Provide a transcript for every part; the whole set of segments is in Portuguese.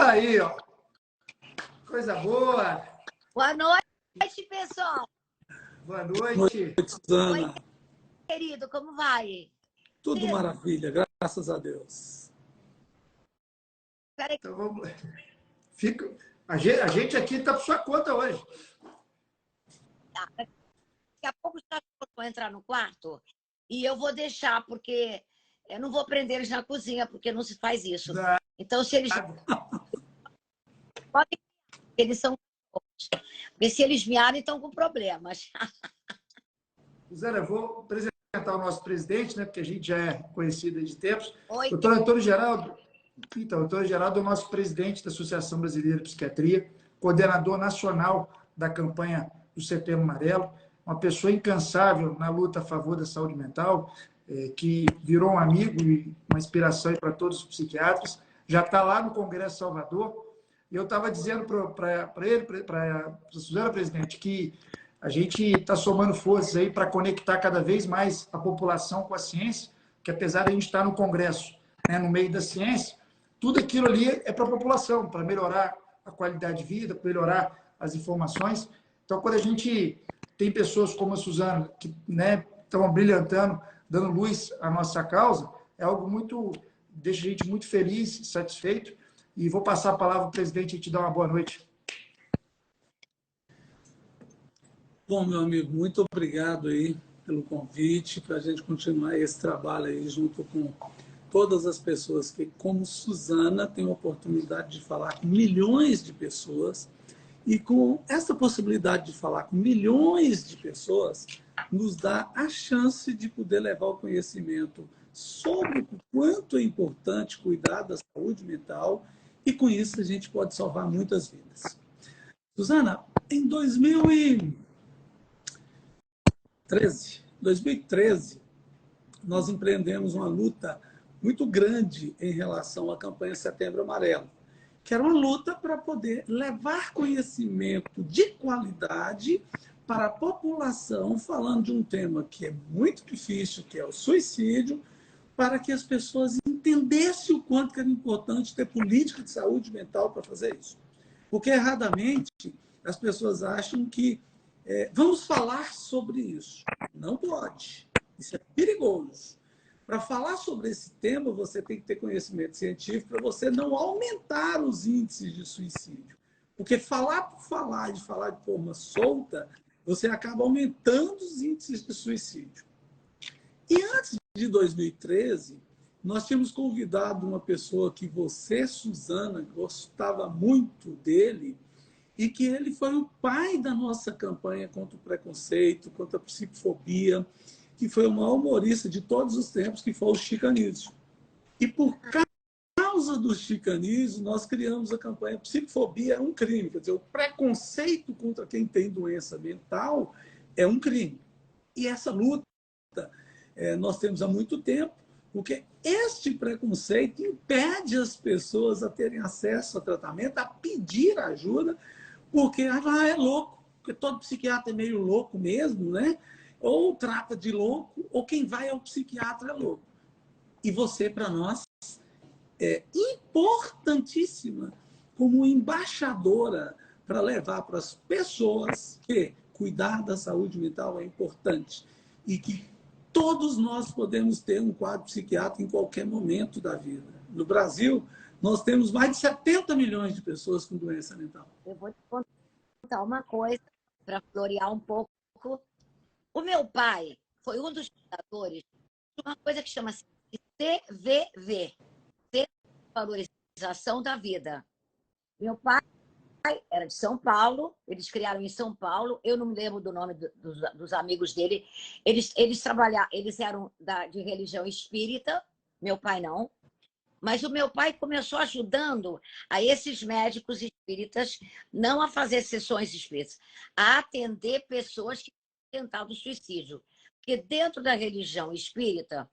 Aí, ó. Coisa boa. Boa noite, pessoal. Boa Boa noite. noite, Suzana. Oi, querido, como vai? Tudo Pedro, maravilha, graças a Deus. peraí, Então vamos. A gente aqui está por sua conta hoje. daqui a pouco os cachorros vão entrar no quarto e eu vou deixar, porque eu não vou prender eles na cozinha, porque não se faz isso. Da- Então, se eles podem, eles são cachorros. Porque se eles miarem, estão com problemas. Suzana, eu vou apresentar o nosso presidente, né? Porque a gente já é conhecido de tempos. Oi, Doutor Antônio Geraldo. Então, o Antônio Geraldo é o nosso presidente da Associação Brasileira de Psiquiatria, coordenador nacional da campanha do Setembro Amarelo, uma pessoa incansável na luta a favor da saúde mental, que virou um amigo e uma inspiração para todos os psiquiatras, já está lá no Congresso Salvador. E eu estava dizendo para ele, para a Suzana, presidente, que a gente está somando forças aí para conectar cada vez mais a população com a ciência, que apesar de a gente estar no Congresso, né, no meio da ciência, tudo aquilo ali é para a população, para melhorar a qualidade de vida, para melhorar as informações. Então, quando a gente tem pessoas como a Suzana, que, né, estão brilhantando, dando luz à nossa causa, é algo muito, deixa a gente muito feliz, satisfeito. E vou passar a palavra ao presidente e te dar uma boa noite. Bom, meu amigo, muito obrigado aí pelo convite, para a gente continuar esse trabalho aí junto com todas as pessoas que, como Suzana, tem a oportunidade de falar com milhões de pessoas. E com essa possibilidade de falar com milhões de pessoas, nos dá a chance de poder levar o conhecimento sobre o quanto é importante cuidar da saúde mental, e com isso a gente pode salvar muitas vidas. Suzana, em 2013, nós empreendemos uma luta muito grande em relação à campanha Setembro Amarelo, que era uma luta para poder levar conhecimento de qualidade para a população, falando de um tema que é muito difícil, que é o suicídio, para que as pessoas entendessem o quanto era importante ter política de saúde mental para fazer isso. Porque, erradamente, as pessoas acham que vamos falar sobre isso. Não pode. Isso é perigoso. Para falar sobre esse tema, você tem que ter conhecimento científico para você não aumentar os índices de suicídio. Porque falar por falar, de falar de forma solta, você acaba aumentando os índices de suicídio. E antes de 2013, nós tínhamos convidado uma pessoa que você, Suzana, gostava muito dele, e que ele foi o pai da nossa campanha contra o preconceito, contra a psicofobia, que foi o maior humorista de todos os tempos, que foi o Chico Anísio. E por causa do Chico Anísio, nós criamos a campanha Psicofobia é um crime. Quer dizer, o preconceito contra quem tem doença mental é um crime. E essa luta nós temos há muito tempo, porque este preconceito impede as pessoas a terem acesso a tratamento, a pedir ajuda, porque é louco, porque todo psiquiatra é meio louco mesmo, né? Ou trata de louco, ou quem vai ao psiquiatra é louco. E você, para nós, é importantíssima como embaixadora para levar para as pessoas que cuidar da saúde mental é importante e que todos nós podemos ter um quadro psiquiátrico em qualquer momento da vida. No Brasil, nós temos mais de 70 milhões de pessoas com doença mental. eu vou te contar uma coisa para florear um pouco. O meu pai foi um dos fundadores de uma coisa que chama-se CVV, Valorização da Vida. Meu pai era de São Paulo, eles criaram em São Paulo, eu não me lembro do nome dos amigos dele. Eles trabalharam, eles eram de religião espírita, meu pai não. Mas o meu pai começou ajudando a esses médicos espíritas não a fazer sessões espíritas, a atender pessoas que tentavam suicídio. Porque dentro da religião espírita,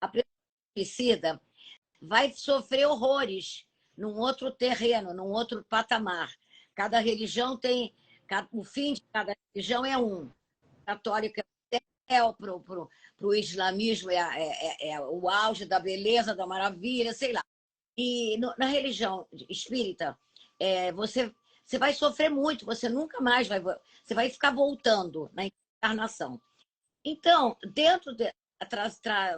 a pessoa suicida vai sofrer horrores num outro terreno, num outro patamar. Cada religião tem... O fim de cada religião é um. Católico é o céu, para o islamismo é o auge da beleza, da maravilha, sei lá. E na religião espírita, você vai sofrer muito, você nunca mais vai... Você vai ficar voltando na encarnação. Então,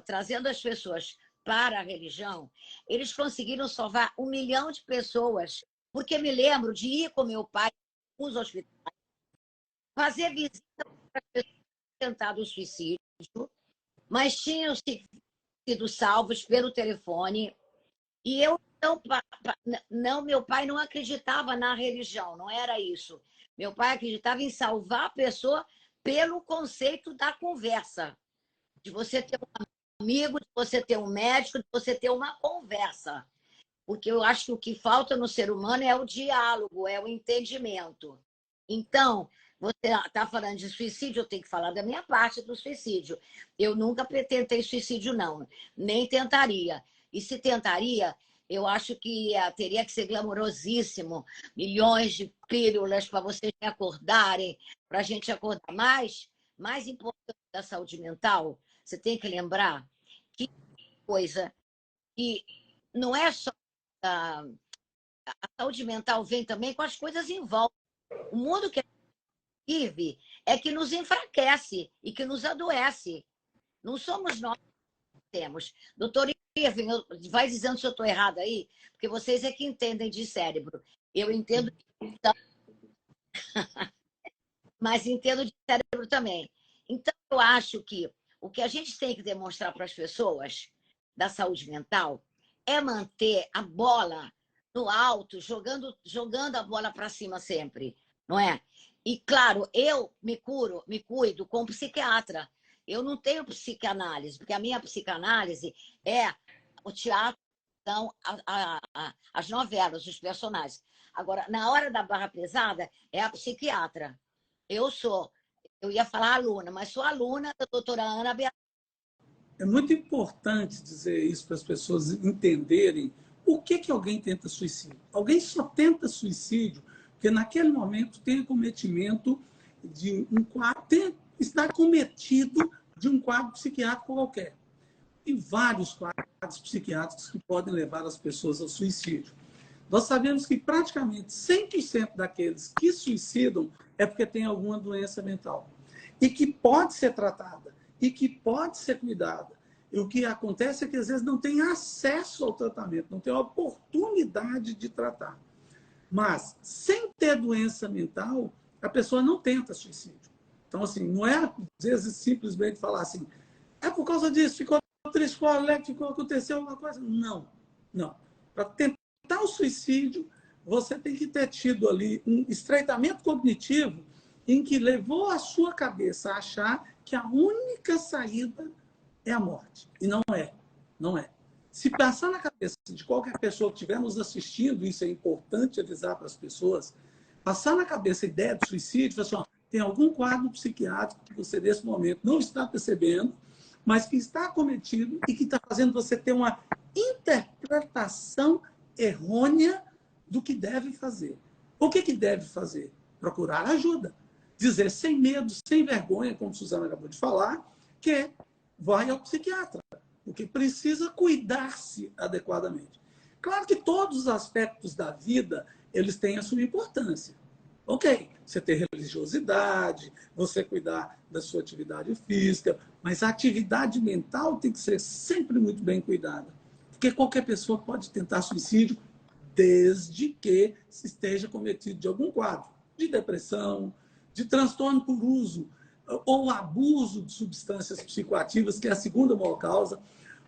trazendo as pessoas para a religião, eles conseguiram salvar 1 milhão de pessoas, porque me lembro de ir com meu pai nos hospitais, fazer visita para pessoas que tentaram o suicídio, mas tinham sido salvos pelo telefone. E eu não, meu pai não acreditava na religião, não era isso. Meu pai acreditava em salvar a pessoa pelo conceito da conversa, de você ter um amigo, de você ter um médico, de você ter uma conversa. Porque eu acho que o que falta no ser humano é o diálogo, é o entendimento. Então, você está falando de suicídio, eu tenho que falar da minha parte do suicídio. Eu nunca tentei suicídio, não, nem tentaria. E se tentaria, eu acho que teria que ser glamurosíssimo, milhões de pílulas para vocês me acordarem, para a gente acordar mais importante da saúde mental, você tem que lembrar que coisa que não é só a saúde mental, vem também com as coisas em volta. O mundo que a gente vive é que nos enfraquece e que nos adoece. Não somos nós que temos. Doutor Irving, vai dizendo se eu estou errada aí, porque vocês é que entendem de cérebro. Eu entendo de... mas entendo de cérebro também. Então, eu acho que o que a gente tem que demonstrar para as pessoas da saúde mental é manter a bola no alto, jogando a bola para cima sempre, não é? E, claro, eu me cuido com psiquiatra. Eu não tenho psicanálise, porque a minha psicanálise é o teatro, então, as novelas, os personagens. Agora, na hora da barra pesada, é a psiquiatra. Eu ia falar aluna, mas sou aluna da doutora Ana Beatriz. É muito importante dizer isso para as pessoas entenderem por que alguém tenta suicídio. Alguém só tenta suicídio porque naquele momento tem acometimento de um quadro, está cometido de um quadro psiquiátrico qualquer. E vários quadros psiquiátricos que podem levar as pessoas ao suicídio. Nós sabemos que praticamente 100% daqueles que suicidam é porque tem alguma doença mental. E que pode ser tratada, e que pode ser cuidada. E o que acontece é que, às vezes, não tem acesso ao tratamento, não tem a oportunidade de tratar. Mas, sem ter doença mental, a pessoa não tenta suicídio. Então, assim, não é, às vezes, simplesmente falar assim, é por causa disso, ficou triste, ficou alegre, aconteceu alguma coisa. Não, não. Para tentar o suicídio, você tem que ter tido ali um estreitamento cognitivo em que levou a sua cabeça a achar que a única saída é a morte. E não é. Não é. Se passar na cabeça de qualquer pessoa que estiver nos assistindo, isso é importante avisar para as pessoas, passar na cabeça a ideia de suicídio, assim, ó, tem algum quadro psiquiátrico que você, nesse momento, não está percebendo, mas que está acometido e que está fazendo você ter uma interpretação errônea do que deve fazer. O que deve fazer? Procurar ajuda. Dizer sem medo, sem vergonha, como a Suzana acabou de falar, que vai ao psiquiatra, porque precisa cuidar-se adequadamente. Claro que todos os aspectos da vida, eles têm a sua importância. Ok, você ter religiosidade, você cuidar da sua atividade física, mas a atividade mental tem que ser sempre muito bem cuidada. Porque qualquer pessoa pode tentar suicídio desde que se esteja cometido de algum quadro de depressão, de transtorno por uso ou abuso de substâncias psicoativas, que é a segunda maior causa.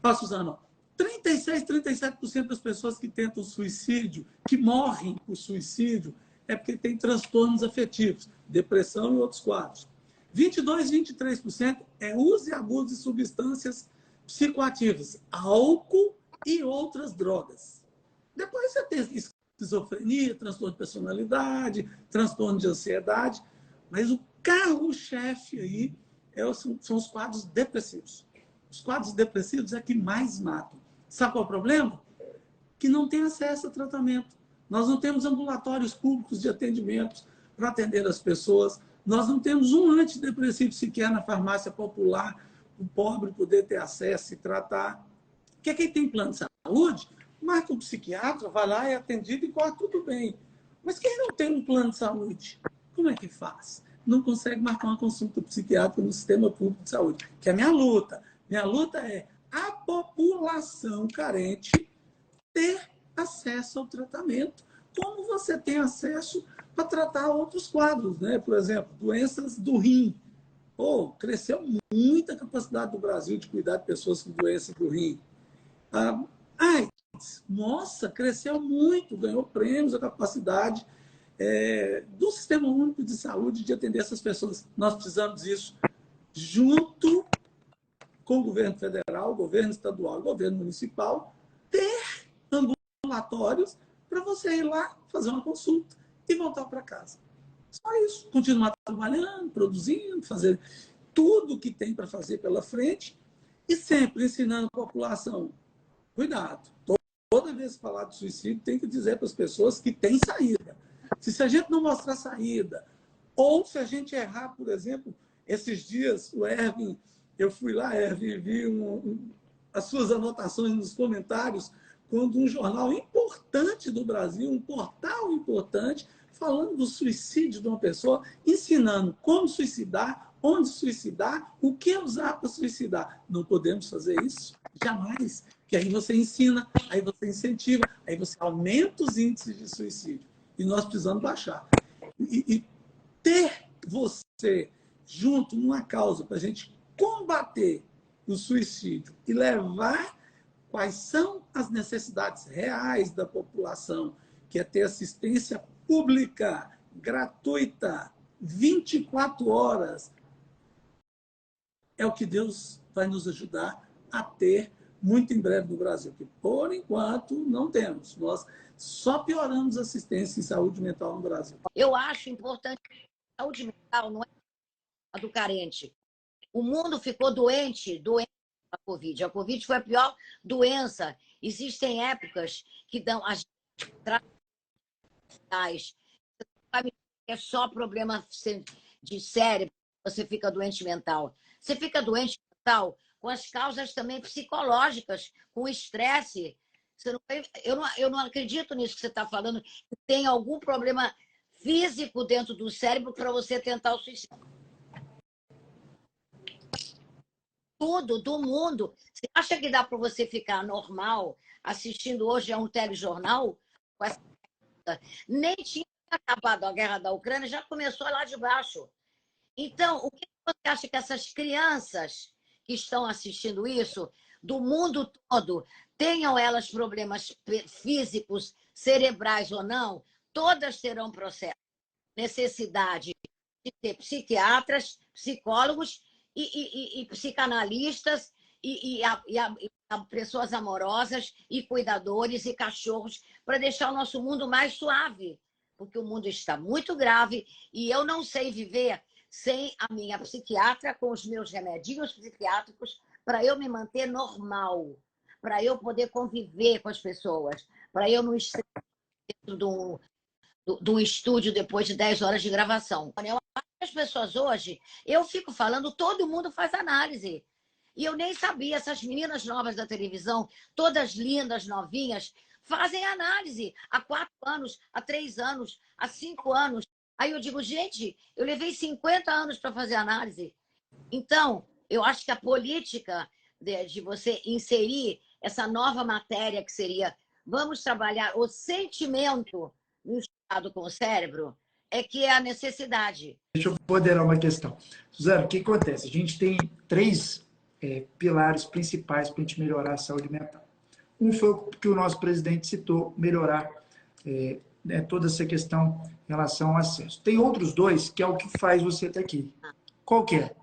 Ó, Suzana, 36, 37% das pessoas que tentam suicídio, que morrem por suicídio, é porque tem transtornos afetivos, depressão e outros quadros. 22, 23% é uso e abuso de substâncias psicoativas, álcool e outras drogas. Depois você tem esquizofrenia, transtorno de personalidade, transtorno de ansiedade, mas o carro-chefe aí são os quadros depressivos. Os quadros depressivos é que mais matam. Sabe qual é o problema? Que não tem acesso a tratamento. Nós não temos ambulatórios públicos de atendimento para atender as pessoas. Nós não temos um antidepressivo sequer na farmácia popular, o pobre poder ter acesso e tratar. Porque quem tem plano de saúde marca um psiquiatra, vai lá, é atendido e corre tudo bem. Mas quem não tem um plano de saúde, como é que faz? Não consegue marcar uma consulta psiquiátrica no sistema público de saúde, que é a minha luta. Minha luta é a população carente ter acesso ao tratamento, como você tem acesso para tratar outros quadros, né? Por exemplo, doenças do rim. Pô, cresceu muito a capacidade do Brasil de cuidar de pessoas com doenças do rim. AIDS, nossa, cresceu muito, ganhou prêmios a capacidade do Sistema Único de Saúde de atender essas pessoas. Nós precisamos disso junto com o governo federal, o governo estadual, o governo municipal, ter ambulatórios para você ir lá fazer uma consulta e voltar para casa. Só isso. Continuar trabalhando, produzindo, fazer tudo o que tem para fazer pela frente e sempre ensinando a população. Cuidado. Toda vez que falar de suicídio, tem que dizer para as pessoas que tem saída. Se a gente não mostrar saída, ou se a gente errar, por exemplo, esses dias, o Erwin, eu fui lá, Erwin, vi as suas anotações nos comentários, quando um jornal importante do Brasil, um portal importante, falando do suicídio de uma pessoa, ensinando como suicidar, onde suicidar, o que usar para suicidar. Não podemos fazer isso? Jamais. Porque aí você ensina, aí você incentiva, aí você aumenta os índices de suicídio. E nós precisamos baixar. E ter você junto numa causa para a gente combater o suicídio e levar quais são as necessidades reais da população, que é ter assistência pública, gratuita, 24 horas, é o que Deus vai nos ajudar a ter muito em breve no Brasil, que por enquanto não temos. Nós só pioramos a assistência em saúde mental no Brasil. Eu acho importante que a saúde mental não é a do carente. O mundo ficou doente com a Covid. A Covid foi a pior doença. Existem épocas que dão as é só problema de cérebro, você fica doente mental. Você fica doente mental com as causas também psicológicas, com o estresse. Eu não acredito nisso que você está falando, que tem algum problema físico dentro do cérebro para você tentar o suicídio. Tudo do mundo. Você acha que dá para você ficar normal assistindo hoje a um telejornal? Nem tinha acabado a guerra da Ucrânia, já começou lá de baixo. Então, o que você acha que essas crianças que estão assistindo isso, do mundo todo, tenham elas problemas físicos, cerebrais ou não, todas terão processo, necessidade de ter psiquiatras, psicólogos e psicanalistas e pessoas amorosas e cuidadores e cachorros para deixar o nosso mundo mais suave, porque o mundo está muito grave e eu não sei viver sem a minha psiquiatra, com os meus remedinhos psiquiátricos, para eu me manter normal, para eu poder conviver com as pessoas, para eu não estar dentro de um estúdio depois de 10 horas de gravação. Eu acho que as pessoas hoje, eu fico falando, todo mundo faz análise. E eu nem sabia, essas meninas novas da televisão, todas lindas, novinhas, fazem análise há 4 anos, há 3 anos, há 5 anos. Aí eu digo, gente, eu levei 50 anos para fazer análise. Então, eu acho que a política de você inserir essa nova matéria que seria vamos trabalhar o sentimento misturado com o cérebro, é que é a necessidade. Deixa eu moderar uma questão. Suzana, o que acontece? A gente tem 3 pilares principais para a gente melhorar a saúde mental. Um foi o que o nosso presidente citou, melhorar toda essa questão em relação ao acesso. Tem outros 2 que é o que faz você estar aqui. Qual que é?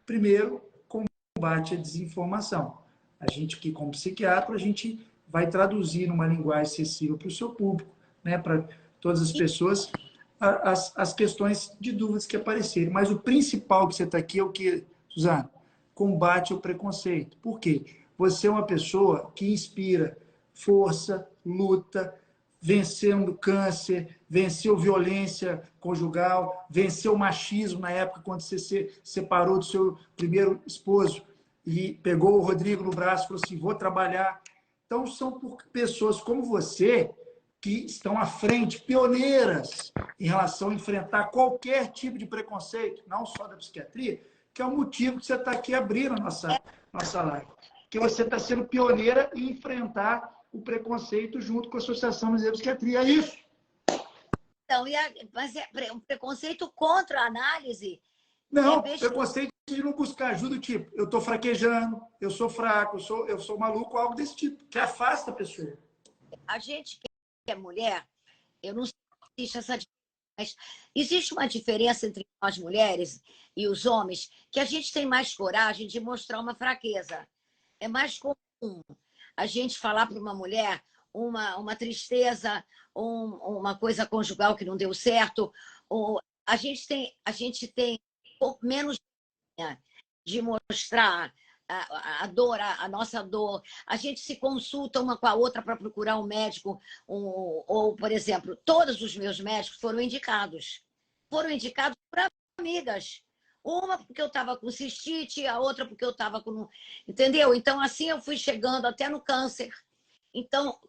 Primeiro, combate à desinformação. A gente aqui, como psiquiatra, a gente vai traduzir numa linguagem acessível para o seu público, né, para todas as pessoas, as questões de dúvidas que aparecerem. Mas o principal que você está aqui é o que, Suzana? Combate ao preconceito. Por quê? Você é uma pessoa que inspira força, luta, vencendo câncer, venceu violência conjugal, venceu machismo na época quando você se separou do seu primeiro esposo e pegou o Rodrigo no braço e falou assim, vou trabalhar Então, são por pessoas como você que estão à frente, pioneiras em relação a enfrentar qualquer tipo de preconceito, não só da psiquiatria, que é o motivo que você está aqui abrindo a nossa live. Que você está sendo pioneira em enfrentar o preconceito junto com a Associação Brasileira de Psiquiatria. É isso. Então, mas é um preconceito contra a análise. Não, preconceito de não buscar ajuda, tipo, eu estou fraquejando, eu sou fraco, eu sou maluco, algo desse tipo, que afasta a pessoa. A gente que é mulher, eu não sei se existe essa diferença, mas existe uma diferença entre nós mulheres e os homens, que a gente tem mais coragem de mostrar uma fraqueza. É mais comum a gente falar para uma mulher uma tristeza, uma coisa conjugal que não deu certo. Ou a gente tem menos de mostrar a dor, a nossa dor. A gente se consulta uma com a outra para procurar um médico. Ou, por exemplo, todos os meus médicos foram indicados. Foram indicados por amigas. Uma porque eu estava com cistite, a outra porque eu estava com... Entendeu? Então, assim, eu fui chegando até no câncer. Então,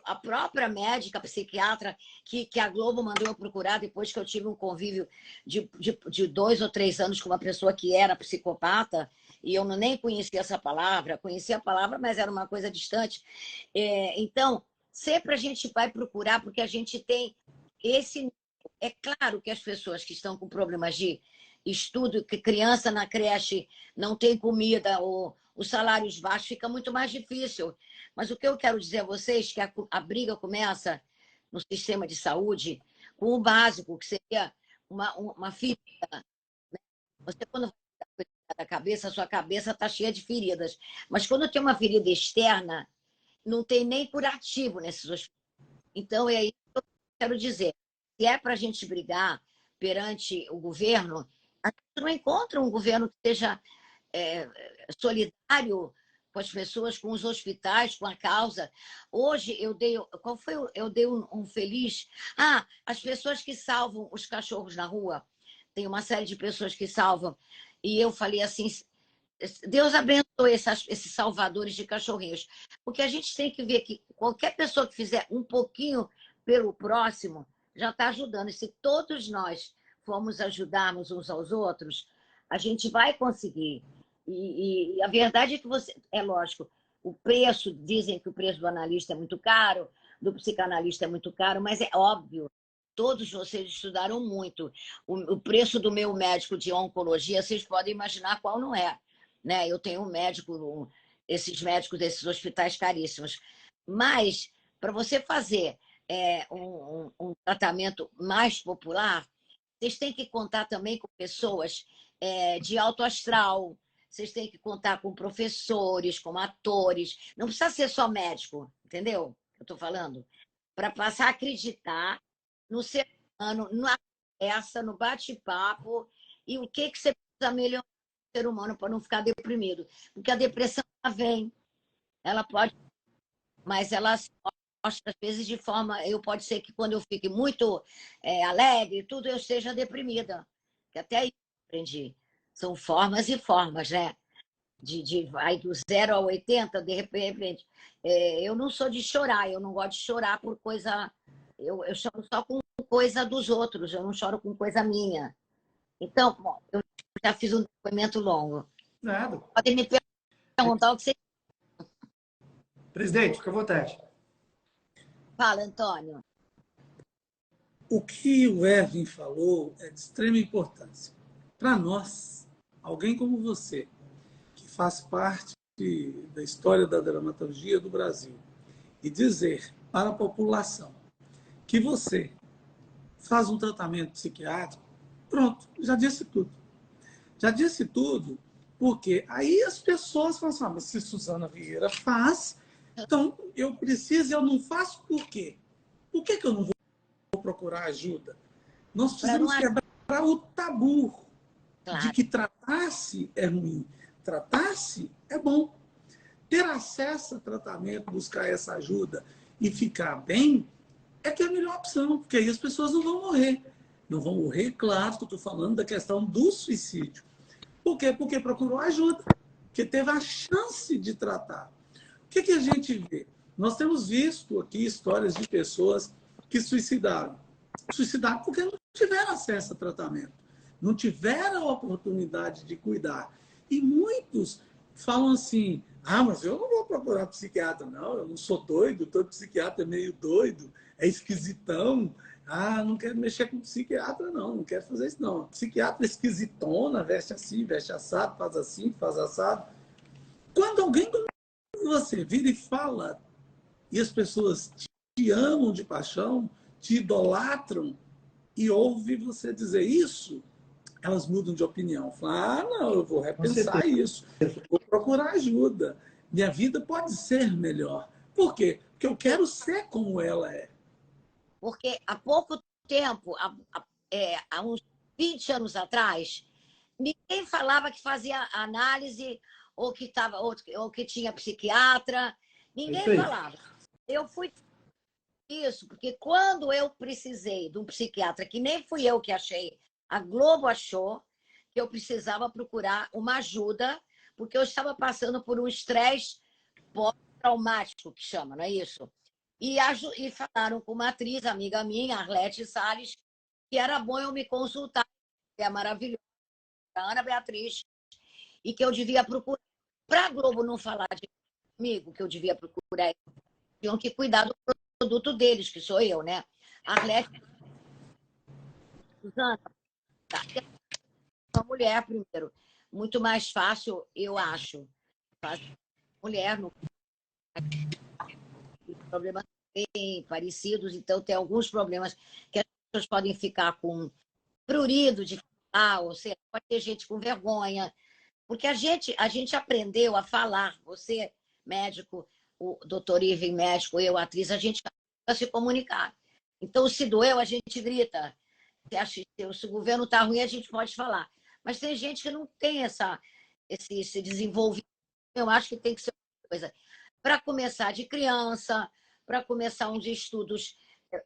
a própria médica, psiquiatra, que a Globo mandou eu procurar depois que eu tive um convívio de 2 ou 3 anos com uma pessoa que era psicopata, e eu nem conhecia essa palavra, conhecia a palavra, mas era uma coisa distante. Então, sempre a gente vai procurar, porque a gente tem esse... É claro que as pessoas que estão com problemas de estudo, que criança na creche não tem comida, ou os salários baixos, fica muito mais difícil. Mas o que eu quero dizer a vocês é que a briga começa no sistema de saúde com o básico, que seria uma ferida. Né? Você, quando vai cuidar da cabeça, a sua cabeça está cheia de feridas. Mas quando tem uma ferida externa, não tem nem curativo nesses hospitais. Então, é isso que eu quero dizer. Se é para a gente brigar perante o governo, a gente não encontra um governo que seja solidário com as pessoas, com os hospitais, com a causa. Hoje eu dei... Qual foi? Eu dei um feliz... as pessoas que salvam os cachorros na rua. Tem uma série de pessoas que salvam. E eu falei assim, Deus abençoe esses salvadores de cachorrinhos. Porque a gente tem que ver que qualquer pessoa que fizer um pouquinho pelo próximo já está ajudando. E se todos nós formos ajudarmos uns aos outros, a gente vai conseguir. E a verdade é que é lógico, o preço, dizem que o preço do analista é muito caro, do psicanalista é muito caro, mas é óbvio, todos vocês estudaram muito. O preço do meu médico de oncologia, vocês podem imaginar qual não é. Né? Eu tenho um médico, esses médicos desses hospitais caríssimos. Mas, para você fazer um tratamento mais popular, vocês têm que contar também com pessoas de alto astral, vocês têm que contar com professores, com atores. Não precisa ser só médico, entendeu? Eu estou falando. Para passar a acreditar no ser humano, na conversa, no bate-papo, e o que você precisa melhorar no ser humano para não ficar deprimido. Porque a depressão ela vem, ela pode, mas ela mostra, às vezes, de forma... Pode ser que quando eu fique muito alegre, tudo, eu esteja deprimida. Que até aí eu aprendi. São formas e formas, né? Vai do 0 a 80, de repente. Eu não sou de chorar, eu não gosto de chorar por coisa... Eu choro só com coisa dos outros, eu não choro com coisa minha. Então, bom, eu já fiz um depoimento longo. Nada. Podem me perguntar o que você... Presidente, fica à vontade. Fala, Antônio. O que o Erwin falou é de extrema importância. Para nós, alguém como você, que faz parte da história da dramaturgia do Brasil, e dizer para a população que você faz um tratamento psiquiátrico, pronto, já disse tudo. Já disse tudo, porque aí as pessoas falam assim, mas se Suzana Vieira faz, então eu preciso e eu não faço por quê? Por que eu não vou procurar ajuda? Nós precisamos quebrar o tabu de que tratar-se é ruim. Tratar-se é bom. Ter acesso a tratamento, buscar essa ajuda e ficar bem é que é a melhor opção, porque aí as pessoas não vão morrer. Não vão morrer, claro, que eu estou falando da questão do suicídio. Por quê? Porque procurou ajuda, porque teve a chance de tratar. O que a gente vê? Nós temos visto aqui histórias de pessoas que suicidaram. Suicidaram porque não tiveram acesso a tratamento, não tiveram a oportunidade de cuidar. E muitos falam assim, mas eu não vou procurar psiquiatra, não, eu não sou doido, todo psiquiatra é meio doido, é esquisitão. Não quero mexer com psiquiatra, não quero fazer isso, não. Psiquiatra é esquisitona, veste assim, veste assado, faz assim, faz assado. Quando alguém como você vira e fala, e as pessoas te amam de paixão, te idolatram, e ouve você dizer isso, elas mudam de opinião. Falam, não, eu vou repensar isso, vou procurar ajuda. Minha vida pode ser melhor. Por quê? Porque eu quero ser como ela é. Porque há pouco tempo, há uns 20 anos atrás, ninguém falava que fazia análise ou que tinha psiquiatra. Ninguém falava. Eu fui isso, porque quando eu precisei de um psiquiatra, que nem fui eu que achei, a Globo achou que eu precisava procurar uma ajuda, porque eu estava passando por um estresse pós-traumático, que chama, não é isso? E falaram com uma atriz, amiga minha, Arlete Salles, que era bom eu me consultar, que é maravilhosa, a Ana Beatriz, e que eu devia procurar. Para a Globo não falar comigo, que eu devia procurar, tinham que cuidar do produto deles, que sou eu, né? Arlete, Suzana, tá. Uma mulher, primeiro, muito mais fácil, eu acho. Mulher, não problemas bem parecidos, então tem alguns problemas que as pessoas podem ficar com prurido de falar, ou seja, pode ter gente com vergonha, porque a gente aprendeu a falar, você, médico, o doutor Ivan, médico, eu, atriz, a gente a se comunicar. Então, se doeu, a gente grita. Se o governo está ruim, a gente pode falar. Mas tem gente que não tem esse desenvolvimento. Eu acho que tem que ser uma coisa. Para começar de criança, para começar uns estudos,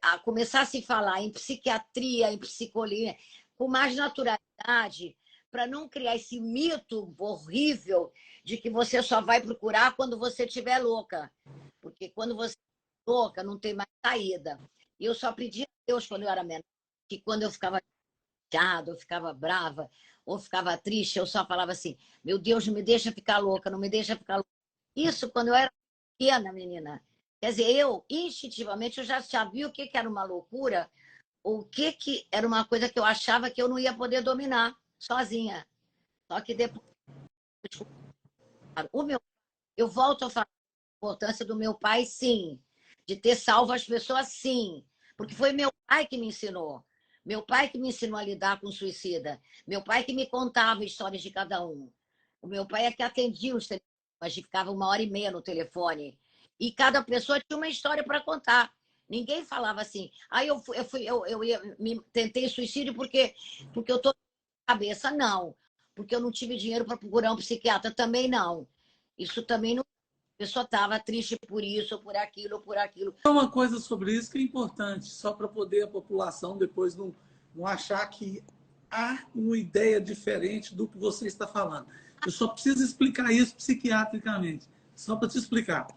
a começar a se falar em psiquiatria, em psicologia, com mais naturalidade, para não criar esse mito horrível de que você só vai procurar quando você estiver louca. Porque quando você é louca, não tem mais saída. E eu só pedi a Deus, quando eu era menor, que quando eu ficava chateada, eu ficava brava, ou ficava triste, eu só falava assim, meu Deus, não me deixa ficar louca, não me deixa ficar louca. Isso quando eu era pequena, menina. Quer dizer, eu, instintivamente, eu já sabia o que era uma loucura, ou o que era uma coisa que eu achava que eu não ia poder dominar sozinha. Só que depois... Eu volto a falar da importância do meu pai, sim. De ter salvo as pessoas, sim. Porque foi meu pai que me ensinou. Meu pai que me ensinou a lidar com suicida. Meu pai que me contava histórias de cada um. O meu pai é que atendia os telefones, mas ficava 1h30 no telefone. E cada pessoa tinha uma história para contar. Ninguém falava assim, tentei suicídio porque eu estou na cabeça. Não. Porque eu não tive dinheiro para procurar um psiquiatra. Também não. Isso também não. A pessoa estava triste por isso, ou por aquilo, ou por aquilo. Uma coisa sobre isso que é importante, só para poder a população depois não achar que há uma ideia diferente do que você está falando. Eu só preciso explicar isso psiquiatricamente, só para te explicar.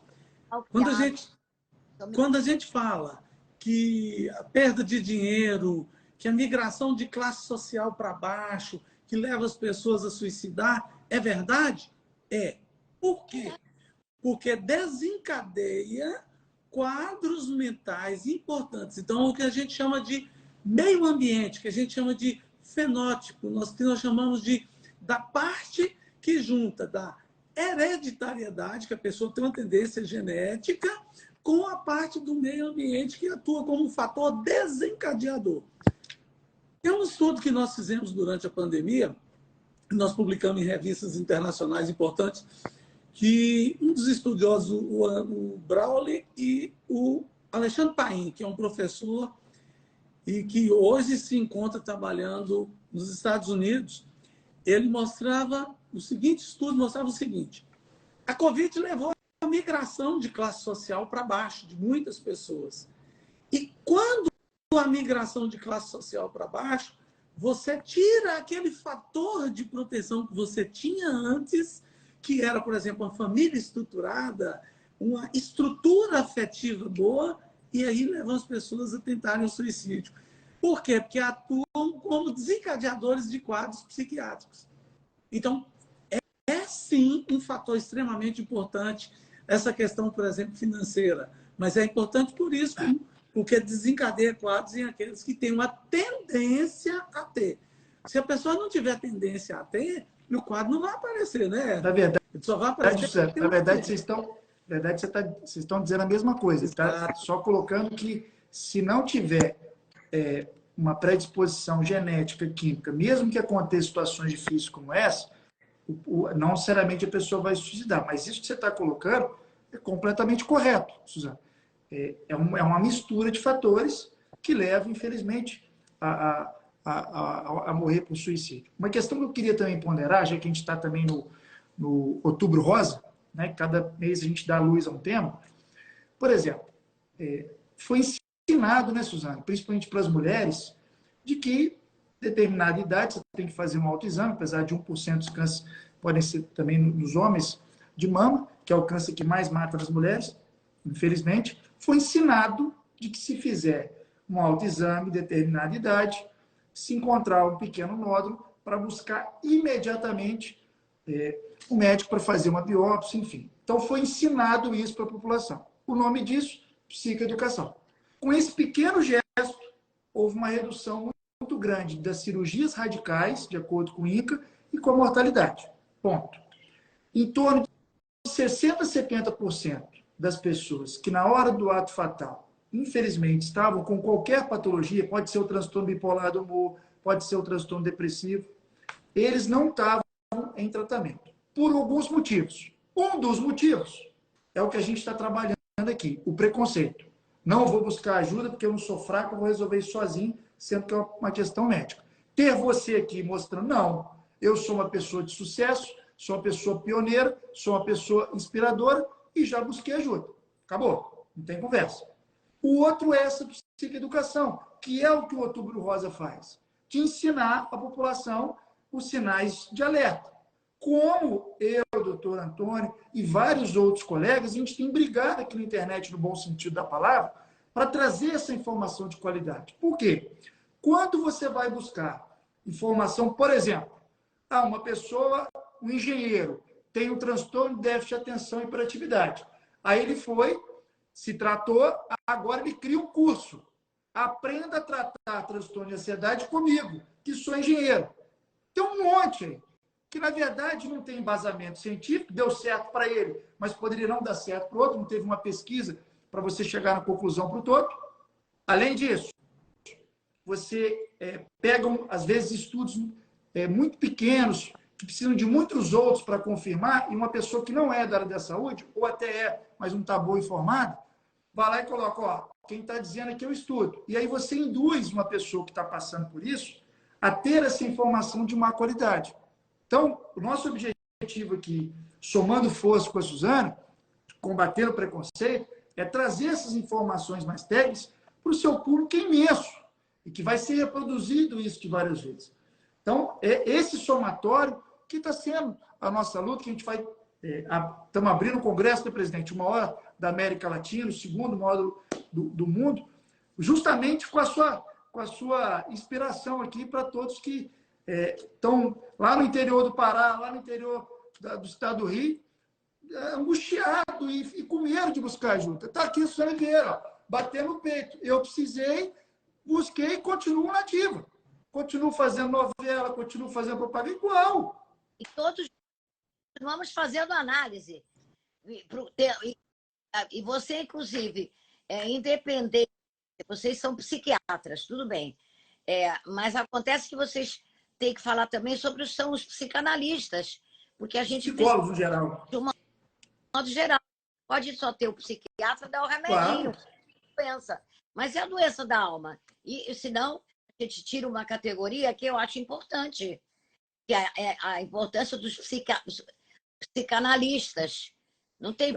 Quando a gente fala que a perda de dinheiro, que a migração de classe social para baixo, que leva as pessoas a suicidar, é verdade? É. Por quê? Porque desencadeia quadros mentais importantes. Então, o que a gente chama de meio ambiente, que a gente chama de fenótipo, que nós chamamos da parte que junta da hereditariedade, que a pessoa tem uma tendência genética, com a parte do meio ambiente que atua como um fator desencadeador. Tem um estudo que nós fizemos durante a pandemia, nós publicamos em revistas internacionais importantes, que um dos estudiosos, o Brawley e o Alexandre Paim, que é um professor e que hoje se encontra trabalhando nos Estados Unidos, ele mostrava o seguinte, a Covid levou a migração de classe social para baixo de muitas pessoas. E quando a migração de classe social para baixo, você tira aquele fator de proteção que você tinha antes, que era, por exemplo, uma família estruturada, uma estrutura afetiva boa e aí levam as pessoas a tentarem o suicídio. Por quê? Porque atuam como desencadeadores de quadros psiquiátricos. Então, é sim um fator extremamente importante essa questão, por exemplo, financeira. Mas é importante por isso, porque desencadeia quadros em aqueles que têm uma tendência a ter. Se a pessoa não tiver tendência a ter, o quadro não vai aparecer, né? Na verdade, Ele só vai aparecer. na verdade, vocês estão dizendo a mesma coisa. Tá? Exato. Só colocando que se não tiver uma predisposição genética, química, mesmo que aconteça situações difíceis como essa, não necessariamente a pessoa vai se suicidar. Mas isso que você está colocando é completamente correto, Suzana. É uma mistura de fatores que leva, infelizmente, a morrer por suicídio. Uma questão que eu queria também ponderar, já que a gente está também no Outubro Rosa, né? Cada mês a gente dá luz a um tema. Por exemplo, foi ensinado, né, Suzana, principalmente para as mulheres, de que determinada idade você tem que fazer um autoexame, apesar de 1% dos cânceres podem ser também nos homens de mama, que é o câncer que mais mata nas mulheres, infelizmente. Foi ensinado de que se fizer um autoexame de determinada idade, se encontrar um pequeno nódulo, para buscar imediatamente o médico para fazer uma biópsia, enfim. Então foi ensinado isso para a população. O nome disso, psicoeducação. Com esse pequeno gesto, houve uma redução muito grande das cirurgias radicais, de acordo com o INCA, e com a mortalidade. Ponto. Em torno de 60% a 70% das pessoas que na hora do ato fatal, infelizmente, estavam com qualquer patologia, pode ser o transtorno bipolar do humor, pode ser o transtorno depressivo, eles não estavam em tratamento, por alguns motivos. Um dos motivos é o que a gente está trabalhando aqui, o preconceito. Não vou buscar ajuda porque eu não sou fraco, eu vou resolver isso sozinho, sendo que é uma questão médica. Ter você aqui mostrando, não, eu sou uma pessoa de sucesso, sou uma pessoa pioneira, sou uma pessoa inspiradora e já busquei ajuda. Acabou, não tem conversa. O outro é essa psicoeducação, que é o que o Outubro Rosa faz, de ensinar a população os sinais de alerta. Como eu, doutor Antônio e vários outros colegas, a gente tem brigado aqui na internet, no bom sentido da palavra, para trazer essa informação de qualidade. Por quê? Quando você vai buscar informação, por exemplo, uma pessoa, um engenheiro, tem um transtorno de déficit de atenção e hiperatividade. Aí ele foi, se tratou, agora ele cria um curso. Aprenda a tratar transtorno de ansiedade comigo, que sou engenheiro. Tem um monte aí, que na verdade não tem embasamento científico, deu certo para ele, mas poderia não dar certo para o outro, não teve uma pesquisa para você chegar na conclusão para o todo. Além disso, você pega, às vezes, estudos muito pequenos, que precisam de muitos outros para confirmar, e uma pessoa que não é da área da saúde, ou até mas não está boa informada, vai lá e coloca, quem está dizendo aqui é o estudo. E aí você induz uma pessoa que está passando por isso a ter essa informação de má qualidade. Então, o nosso objetivo aqui, somando força com a Suzana, combatendo o preconceito, é trazer essas informações mais técnicas para o seu público que é imenso e que vai ser reproduzido isso de várias vezes. Então, é esse somatório que está sendo a nossa luta, que a gente vai... Estamos abrindo o Congresso, né, presidente? O maior da América Latina, o segundo maior do mundo, justamente com a sua inspiração aqui para todos que estão lá no interior do Pará, lá no interior do estado do Rio, angustiado e com medo de buscar ajuda. Está aqui o Suzana Vieira, batendo no peito. Eu precisei, busquei e continuo nativa. Continuo fazendo novela, continuo fazendo propaganda igual. E todos vamos fazendo análise. E você, inclusive, independente, vocês são psiquiatras, tudo bem. Mas acontece que vocês têm que falar também sobre os psicanalistas, porque a gente... Psicólogos, no geral. De um modo geral. Pode só ter o psiquiatra, dar o remedinho, Claro. Doença. Mas é a doença da alma. E senão, a gente tira uma categoria que eu acho importante, que é a importância dos psicanalistas. Não tem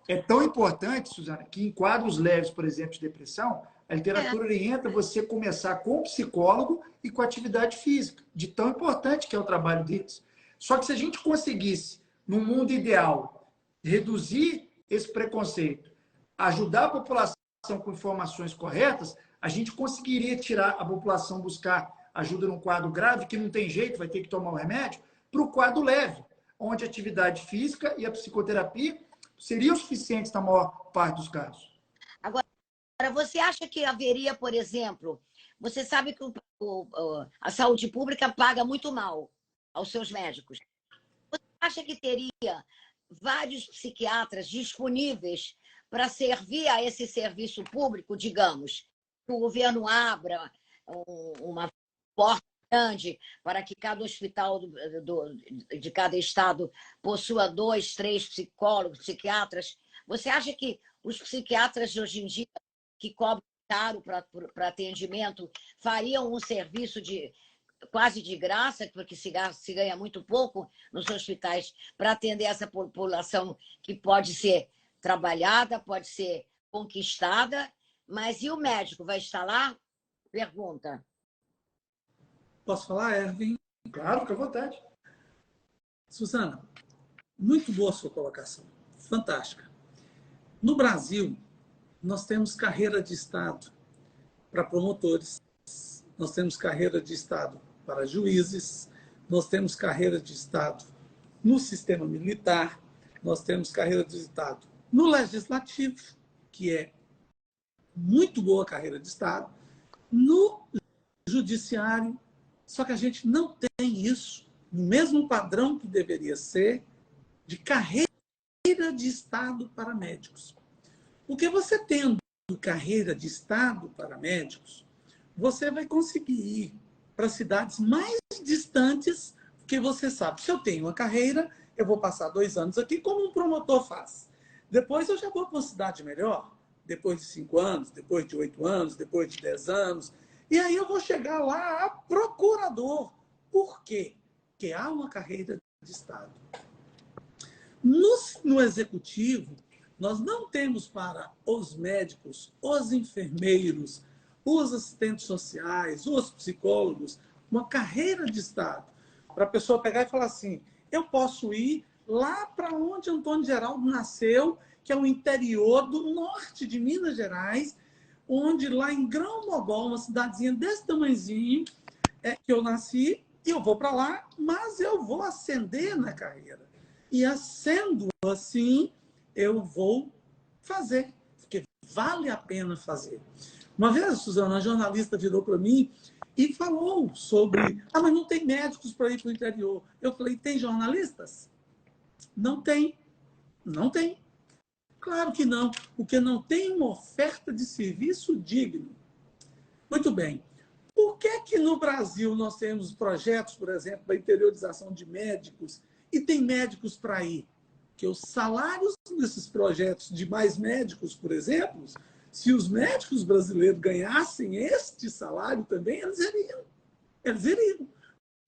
É tão importante, Suzana, que em quadros leves, por exemplo, de depressão, a literatura orienta você a começar com o psicólogo e com a atividade física, de tão importante que é o trabalho deles. Só que se a gente conseguisse, num mundo ideal, reduzir esse preconceito, ajudar a população com informações corretas, a gente conseguiria tirar a população buscar ajuda num quadro grave, que não tem jeito, vai ter que tomar o remédio, para o quadro leve, onde a atividade física e a psicoterapia seriam suficientes na maior parte dos casos. Agora, você acha que haveria, por exemplo, você sabe que a saúde pública paga muito mal aos seus médicos. Você acha que teria vários psiquiatras disponíveis para servir a esse serviço público, digamos, que o governo abra uma porta grande para que cada hospital de cada estado possua 2, 3 psicólogos, psiquiatras? Você acha que os psiquiatras de hoje em dia, que cobram caro para atendimento, fariam um serviço quase de graça, porque se ganha muito pouco nos hospitais, para atender essa população que pode ser trabalhada, pode ser conquistada, mas e o médico vai estar lá? Pergunta. Posso falar, Erwin? Claro, fica à vontade. Suzana, muito boa a sua colocação. Fantástica. No Brasil, nós temos carreira de Estado para promotores, nós temos carreira de Estado para juízes, nós temos carreira de Estado no sistema militar, nós temos carreira de Estado no legislativo, que é muito boa carreira de Estado, no judiciário, só que a gente não tem isso no mesmo padrão que deveria ser de carreira de Estado para médicos. Porque você tendo carreira de Estado para médicos, você vai conseguir ir para cidades mais distantes, porque você sabe, se eu tenho uma carreira, eu vou passar 2 anos aqui, como um promotor faz. Depois eu já vou para uma cidade melhor, depois de 5 anos, depois de 8 anos, depois de 10 anos. E aí eu vou chegar lá a procurador. Por quê? Porque há uma carreira de Estado. No executivo, nós não temos para os médicos, os enfermeiros, os assistentes sociais, os psicólogos, uma carreira de Estado. Para a pessoa pegar e falar assim, eu posso ir lá para onde Antônio Geraldo nasceu, que é o interior do norte de Minas Gerais, onde lá em Grão-Mogol, uma cidadezinha desse tamanhozinho, que eu nasci, e eu vou para lá, mas eu vou ascender na carreira. E ascendo assim, eu vou fazer, porque vale a pena fazer. Uma vez, Suzana, uma jornalista virou para mim e falou sobre, mas não tem médicos para ir para o interior. Eu falei, tem jornalistas? Não tem. Não tem. Claro que não, porque não tem uma oferta de serviço digno. Muito bem. Por que no Brasil nós temos projetos, por exemplo, da interiorização de médicos e tem médicos para ir? Porque os salários desses projetos de mais médicos, por exemplo, se os médicos brasileiros ganhassem este salário também, eles iriam. Eles iriam.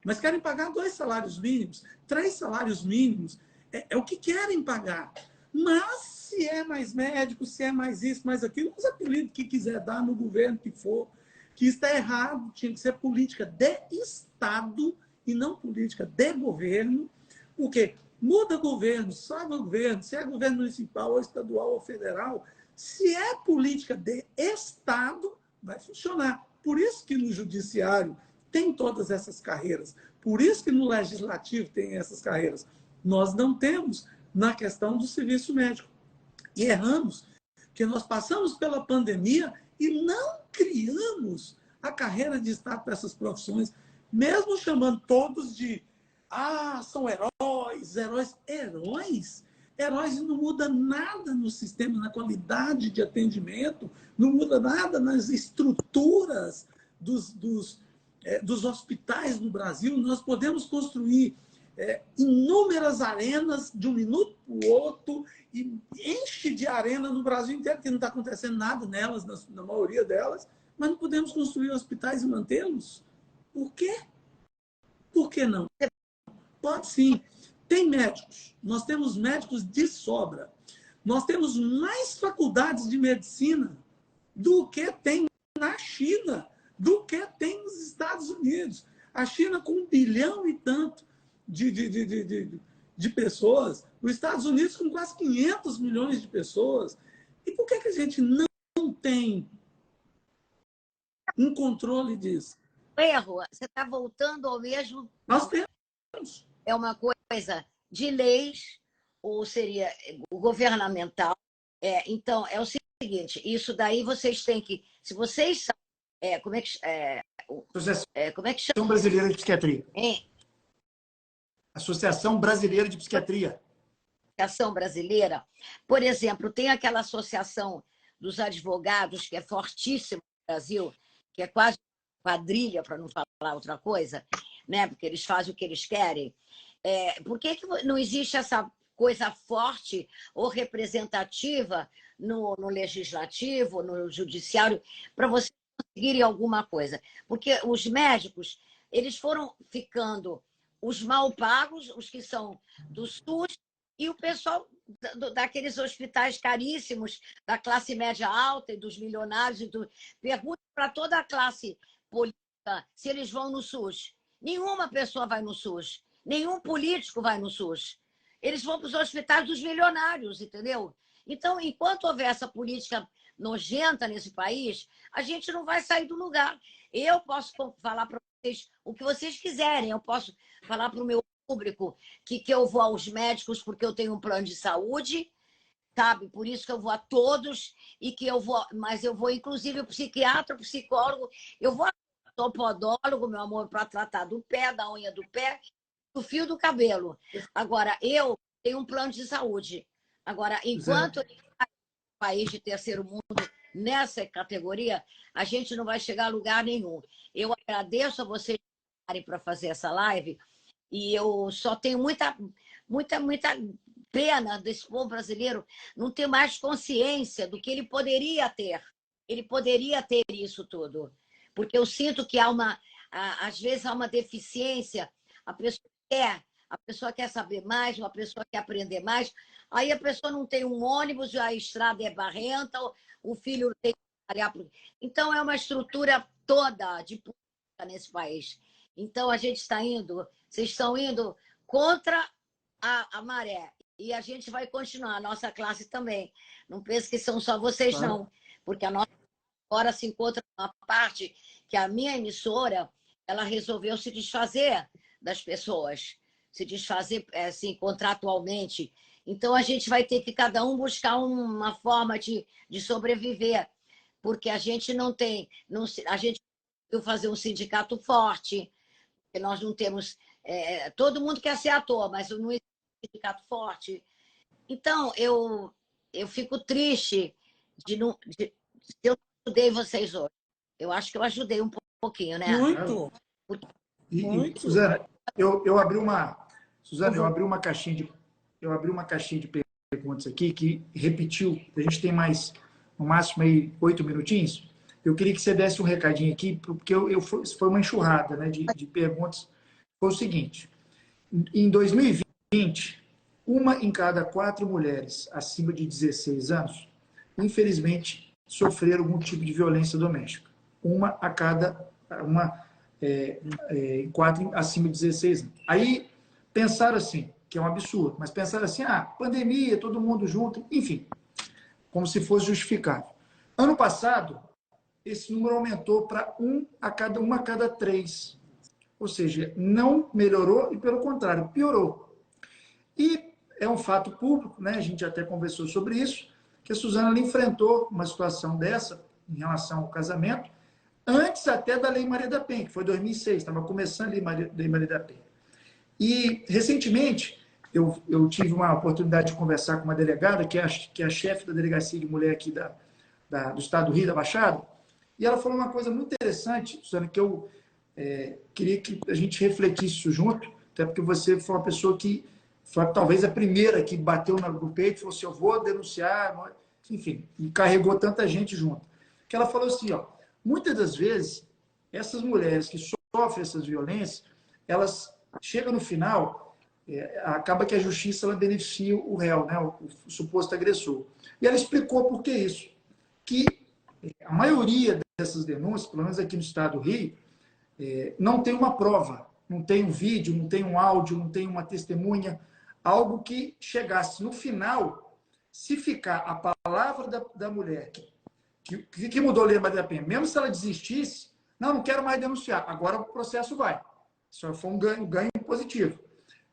Mas querem pagar 2 salários mínimos, 3 salários mínimos. É o que querem pagar. Mas se é mais médico, se é mais isso, mais aquilo, os apelidos que quiser dar no governo que for, que está errado, tinha que ser política de Estado e não política de governo, porque muda governo, sobe o governo, se é governo municipal ou estadual ou federal, se é política de Estado, vai funcionar. Por isso que no judiciário tem todas essas carreiras, por isso que no legislativo tem essas carreiras. Nós não temos na questão do serviço médico. E erramos, porque nós passamos pela pandemia e não criamos a carreira de Estado para essas profissões, mesmo chamando todos de são heróis, heróis. Heróis não muda nada no sistema, na qualidade de atendimento, não muda nada nas estruturas dos hospitais no Brasil. Nós podemos construir inúmeras arenas de um minuto para o outro e enche de arena no Brasil inteiro, que não está acontecendo nada nelas, na maioria delas, mas não podemos construir hospitais e mantê-los. Por quê? Por que não? Pode sim. Tem médicos. Nós temos médicos de sobra. Nós temos mais faculdades de medicina do que tem na China, do que tem nos Estados Unidos. A China com 1 bilhão e tanto de pessoas, os Estados Unidos com quase 500 milhões de pessoas. E por que a gente não tem um controle disso? Erro, você está voltando ao mesmo. Nós temos. É uma coisa de leis, ou seria o governamental. Então, é o seguinte, isso daí vocês têm que. Se vocês sabem. Como é que Associação Brasileira de Psiquiatria. Hein? Associação Brasileira de Psiquiatria. Associação Brasileira, por exemplo, tem aquela associação dos advogados, que é fortíssima no Brasil, que é quase quadrilha, para não falar outra coisa, né? Porque eles fazem o que eles querem. Por que não existe essa coisa forte ou representativa no legislativo, no judiciário, para vocês conseguirem alguma coisa? Porque os médicos, eles foram ficando os mal pagos, os que são do SUS, e o pessoal daqueles hospitais caríssimos, da classe média alta e dos milionários. Pergunta para toda a classe política se eles vão no SUS. Nenhuma pessoa vai no SUS. Nenhum político vai no SUS. Eles vão para os hospitais dos milionários, entendeu? Então, enquanto houver essa política nojenta nesse país, a gente não vai sair do lugar. Eu posso falar para vocês o que vocês quiserem. Eu posso falar para o meu público que eu vou aos médicos porque eu tenho um plano de saúde, sabe? Por isso que eu vou a todos, e que eu vou, mas eu vou inclusive o psiquiatra, o psicólogo, eu vou ao podólogo, meu amor, para tratar do pé, da unha do pé, do fio do cabelo. Agora, eu tenho um plano de saúde. Agora, enquanto país de terceiro mundo nessa categoria, a gente não vai chegar a lugar nenhum. Eu agradeço a vocês para fazer essa live, e eu só tenho muita pena desse povo brasileiro não ter mais consciência do que ele poderia ter. Ele poderia ter isso tudo. Porque eu sinto que às vezes há uma deficiência, a pessoa quer saber mais, uma pessoa quer aprender mais, aí a pessoa não tem um ônibus, a estrada é barrenta, o filho tem que trabalhar. Então, é uma estrutura toda de política nesse país. Então, a gente está indo, vocês estão indo contra a maré. E a gente vai continuar, a nossa classe também. Não pense que são só vocês, não. Porque a nossa agora se encontra uma parte que a minha emissora, ela resolveu se desfazer das pessoas. Se desfazer, assim, contratualmente. Então, a gente vai ter que cada um buscar uma forma de sobreviver. Porque a gente não tem... a gente tem que fazer um sindicato forte, porque nós não temos... todo mundo quer ser ator, mas não existe um sindicato forte. Então, eu fico triste de não... eu ajudei vocês hoje. Eu acho que eu ajudei um pouquinho, né? Muito! Muito. Suzana, eu abri uma... Suzana, eu abri uma caixinha de perguntas aqui que repetiu. A gente tem mais, no máximo, aí 8 minutinhos. Eu queria que você desse um recadinho aqui, porque foi uma enxurrada, né, de perguntas. Foi o seguinte: em 2020, 1 em cada 4 mulheres acima de 16 anos, infelizmente, sofreram algum tipo de violência doméstica. 4 acima de 16 anos. Aí pensaram assim, que é um absurdo, mas pensaram assim, pandemia, todo mundo junto, enfim, como se fosse justificável. Ano passado, esse número aumentou para 1 a cada 3. Ou seja, não melhorou e, pelo contrário, piorou. E é um fato público, né? A gente até conversou sobre isso, que a Suzana ela enfrentou uma situação dessa em relação ao casamento, antes até da Lei Maria da Penha, que foi 2006, estava começando a Lei Maria da Penha. E, recentemente, eu tive uma oportunidade de conversar com uma delegada, que é a chefe da delegacia de mulher aqui do estado do Rio, da Baixada, e ela falou uma coisa muito interessante, Suzana, que eu queria que a gente refletisse isso junto, até porque você foi uma pessoa que foi talvez a primeira que bateu no peito e falou assim, eu vou denunciar, enfim, e carregou tanta gente junto. Que ela falou assim, muitas das vezes, essas mulheres que sofrem essas violências, elas chegam no final, acaba que a justiça ela beneficia o réu, né, o suposto agressor. E ela explicou por que isso. Que a maioria dessas denúncias, pelo menos aqui no estado do Rio, não tem uma prova, não tem um vídeo, não tem um áudio, não tem uma testemunha. algo que chegasse no final, se ficar a palavra da mulher que mudou a lei da Penha, mesmo se ela desistisse, não quero mais denunciar, agora o processo vai. Isso foi um ganho positivo.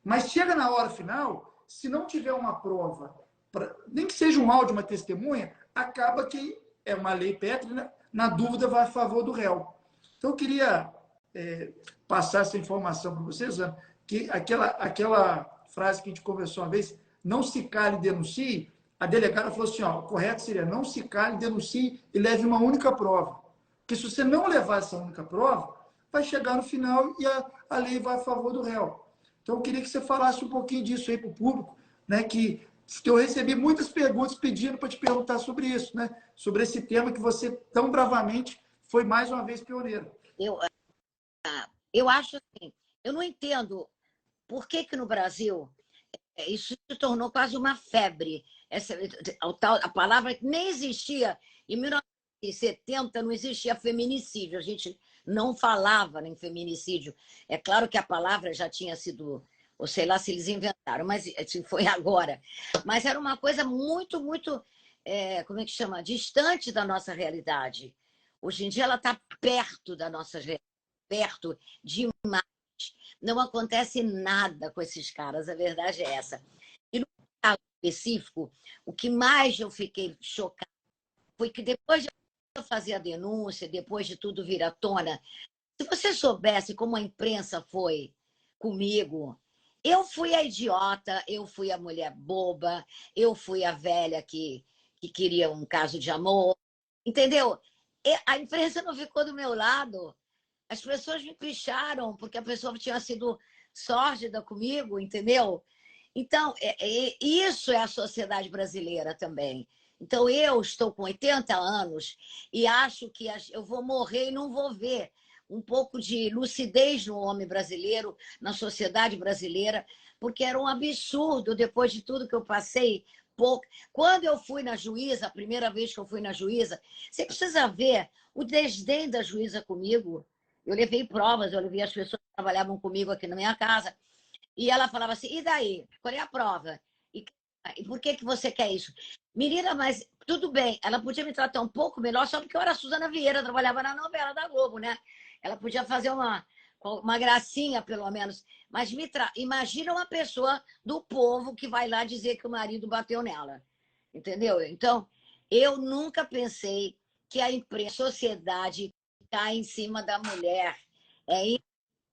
Mas chega na hora final, se não tiver uma prova, nem que seja um áudio, uma testemunha, acaba que é uma lei pétrea, né? Na dúvida vai a favor do réu. Então, eu queria passar essa informação para vocês, que aquela frase que a gente conversou uma vez, não se cale e denuncie, a delegada falou assim, ó, o correto seria não se cale, denuncie e leve uma única prova. Porque se você não levar essa única prova, vai chegar no final e a lei vai a favor do réu. Então, eu queria que você falasse um pouquinho disso aí para o público, né, que eu recebi muitas perguntas pedindo para te perguntar sobre isso, né, sobre esse tema que você tão bravamente foi mais uma vez pioneiro. Eu acho assim, eu não entendo por que no Brasil isso se tornou quase uma febre. A palavra que nem existia. Em 1970 não existia feminicídio. A gente não falava em feminicídio. É claro que a palavra já tinha sido, ou sei lá se eles inventaram, mas foi agora. Mas era uma coisa muito, muito, como é que chama? Distante da nossa realidade. Hoje em dia ela está perto da nossa realidade, perto demais. Não acontece nada com esses caras, a verdade é essa. E no caso específico, o que mais eu fiquei chocada foi que depois de eu fazer a denúncia, depois de tudo vir à tona, se você soubesse como a imprensa foi comigo, eu fui a idiota, eu fui a mulher boba, eu fui a velha que queria um caso de amor, entendeu? A imprensa não ficou do meu lado. As pessoas me picharam porque a pessoa tinha sido sórdida comigo, entendeu? Então, isso é a sociedade brasileira também. Então, eu estou com 80 anos e acho que eu vou morrer e não vou ver um pouco de lucidez no homem brasileiro, na sociedade brasileira, porque era um absurdo, depois de tudo que eu passei. Quando eu fui na juíza, a primeira vez que eu fui na juíza, você precisa ver o desdém da juíza comigo. Eu levei provas, eu levei as pessoas que trabalhavam comigo aqui na minha casa, e ela falava assim, e daí? Qual é a prova? E por que você quer isso? Menina, mas tudo bem, ela podia me tratar um pouco melhor só porque eu era Suzana Vieira, trabalhava na novela da Globo, né? Ela podia fazer uma gracinha, pelo menos. Mas imagina uma pessoa do povo que vai lá dizer que o marido bateu nela. Entendeu? Então, eu nunca pensei que a imprensa, a sociedade está em cima da mulher. É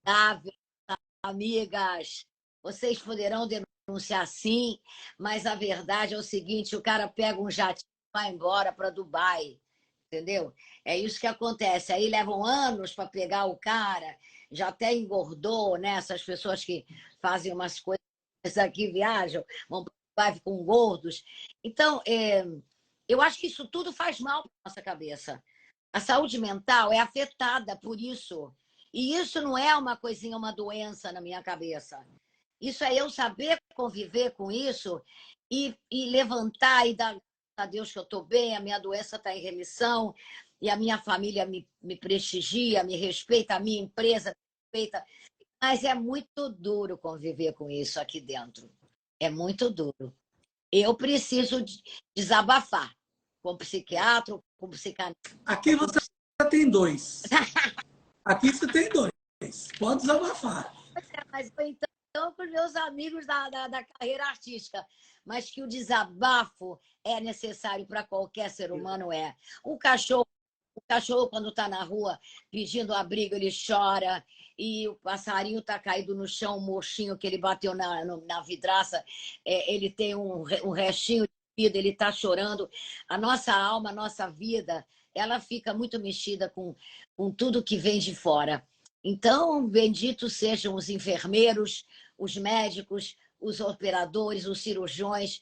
inegável, amigas. Vocês poderão denunciar sim, mas a verdade é o seguinte, o cara pega um jatinho e vai embora para Dubai, entendeu? É isso que acontece. Aí levam anos para pegar o cara, já até engordou, né? Essas pessoas que fazem umas coisas aqui, viajam, vão para Dubai com gordos. Então, eu acho que isso tudo faz mal para nossa cabeça. A saúde mental é afetada por isso. E isso não é uma coisinha, uma doença na minha cabeça. Isso é eu saber conviver com isso e levantar e dar a Deus que eu estou bem, a minha doença está em remissão e a minha família me prestigia, me respeita, a minha empresa me respeita. Mas é muito duro conviver com isso aqui dentro. É muito duro. Eu preciso desabafar com psiquiatra, com psicanalista. Aqui você tem dois. Aqui você tem dois. Pode desabafar. Mas então com os meus amigos da carreira artística. Mas que o desabafo é necessário para qualquer ser humano, é. O cachorro, quando está na rua pedindo abrigo, ele chora. E o passarinho está caído no chão, um mochinho que ele bateu na vidraça, ele tem um restinho de vida, ele está chorando. A nossa alma, a nossa vida, ela fica muito mexida com tudo que vem de fora. Então, benditos sejam os enfermeiros, os médicos, os operadores, os cirurgiões,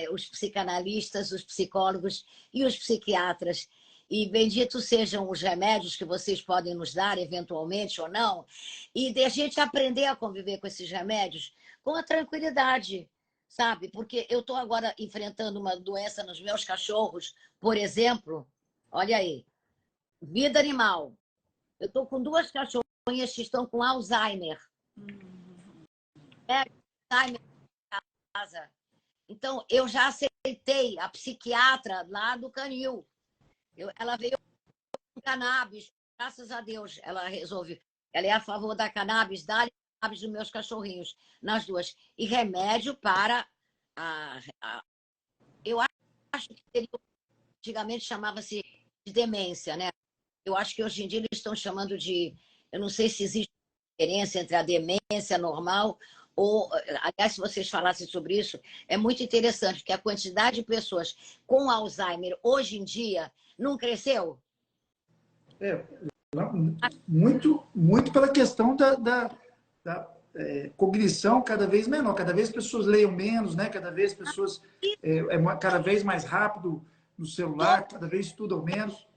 os psicanalistas, os psicólogos e os psiquiatras. E benditos sejam os remédios que vocês podem nos dar, eventualmente ou não, e de a gente aprender a conviver com esses remédios com a tranquilidade, sabe? Porque eu estou agora enfrentando uma doença nos meus cachorros, por exemplo, olha aí, vida animal. Eu estou com 2 cachorrinhas que estão com Alzheimer. Alzheimer casa. Então, eu já aceitei a psiquiatra lá do Canil. Ela veio com cannabis, graças a Deus, ela resolve. Ela é a favor da cannabis, dá cannabis dos meus cachorrinhos, nas duas. E remédio para eu acho que seria, antigamente chamava-se de demência, né? Eu acho que hoje em dia eles estão chamando de... Eu não sei se existe diferença entre a demência normal ou... Aliás, se vocês falassem sobre isso, é muito interessante, porque a quantidade de pessoas com Alzheimer hoje em dia não cresceu? Muito pela questão da cognição cada vez menor. Cada vez as pessoas leiam menos, né? Cada vez as pessoas... cada vez mais rápido no celular, cada vez estudam menos.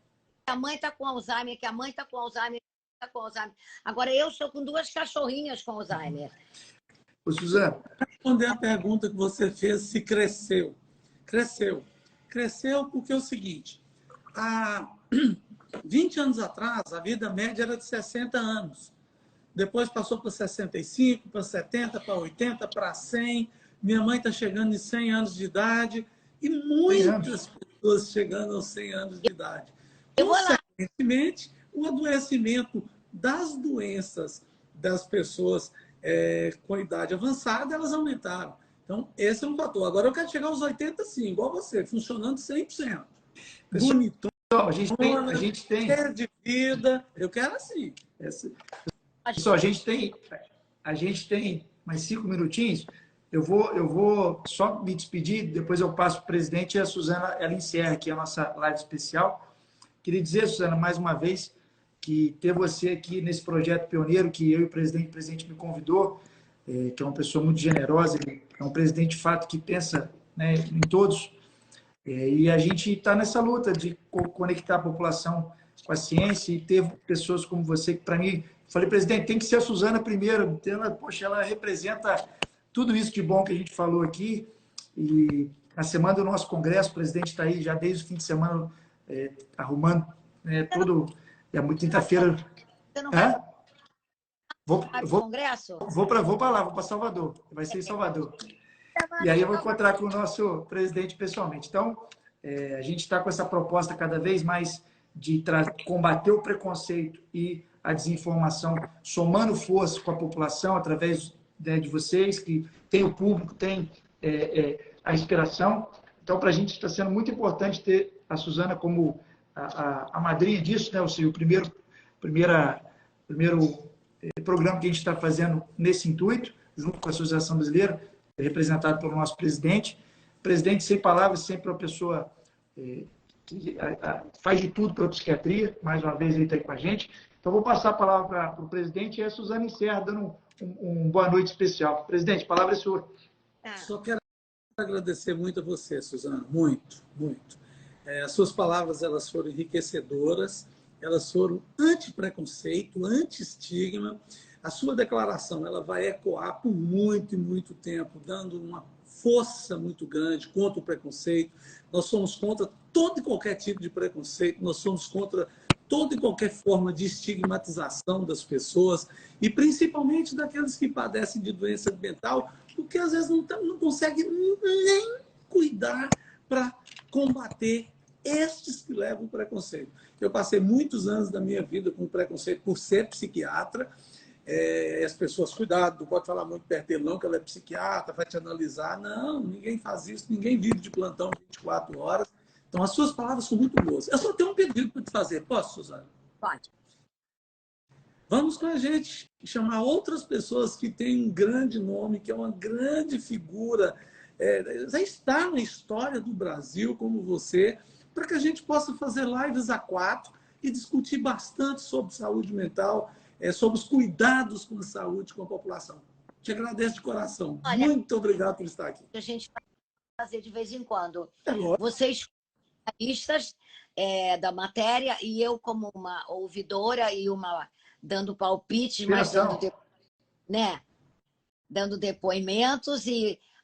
A mãe está com Alzheimer, que a mãe está com Alzheimer, está com Alzheimer. Agora, eu estou com 2 cachorrinhas com Alzheimer. Ô, Suzana. Para responder a pergunta que você fez, se cresceu. Cresceu. Cresceu porque é o seguinte, há 20 anos atrás, a vida média era de 60 anos. Depois passou para 65, para 70, para 80, para 100. Minha mãe está chegando em 100 anos de idade e muitas pessoas chegando aos 100 anos de idade. Consequentemente, o adoecimento das doenças das pessoas com idade avançada, elas aumentaram. Então, esse é um fator. Agora, eu quero chegar aos 80, sim, igual você, funcionando 100%. Bonitão, a gente tem cheio de vida. Eu quero assim. Pessoal, a gente tem mais 5 minutinhos. Eu vou só me despedir, depois eu passo para o presidente e a Suzana, ela encerra aqui a nossa live especial. Queria dizer, Suzana, mais uma vez, que ter você aqui nesse projeto pioneiro, que eu e o presidente me convidou, que é uma pessoa muito generosa, ele é um presidente de fato que pensa, né, em todos, e a gente está nessa luta de conectar a população com a ciência e ter pessoas como você, que para mim, falei, presidente, tem que ser a Suzana primeiro, ela representa tudo isso de bom que a gente falou aqui, e na semana do nosso congresso, o presidente está aí já desde o fim de semana, arrumando tudo. É muito quinta-feira. Você não vai para o congresso? Vou para lá, vou para Salvador. Vai ser em Salvador. E aí eu vou encontrar com o nosso presidente pessoalmente. Então, a gente está com essa proposta cada vez mais de combater o preconceito e a desinformação, somando força com a população através de vocês, que tem o público, tem a inspiração. Então, para a gente está sendo muito importante ter a Suzana como a madrinha disso, né? Ou seja, o primeiro programa que a gente está fazendo nesse intuito, junto com a Associação Brasileira, representado pelo nosso presidente. Presidente sem palavras, sempre uma pessoa que faz de tudo pela psiquiatria, mais uma vez ele está aí com a gente. Então, vou passar a palavra para o presidente e a Suzana encerra, dando um boa noite especial. Presidente, a palavra é sua. Só quero agradecer muito a você, Suzana, muito, muito. As suas palavras, elas foram enriquecedoras, elas foram anti-preconceito, anti-estigma. A sua declaração, ela vai ecoar por muito e muito tempo, dando uma força muito grande contra o preconceito. Nós somos contra todo e qualquer tipo de preconceito, nós somos contra toda e qualquer forma de estigmatização das pessoas, e principalmente daqueles que padecem de doença mental, porque às vezes não conseguem nem cuidar para combater estes que levam o preconceito. Eu passei muitos anos da minha vida com preconceito por ser psiquiatra. As pessoas, cuidado, não pode falar muito perto dele não, que ela é psiquiatra, vai te analisar. Não, ninguém faz isso, ninguém vive de plantão 24 horas. Então, as suas palavras são muito boas. Eu só tenho um pedido para te fazer. Posso, Suzana? Pode. Vamos com a gente chamar outras pessoas que têm um grande nome, que é uma grande figura, já está na história do Brasil, como você, para que a gente possa fazer lives a 4 e discutir bastante sobre saúde mental, sobre os cuidados com a saúde, com a população. Te agradeço de coração. Olha, muito obrigado por estar aqui. A gente vai fazer de vez em quando. Lógico. Vocês, jornalistas da matéria, e eu como uma ouvidora e uma dando palpites, mas dando depoimentos,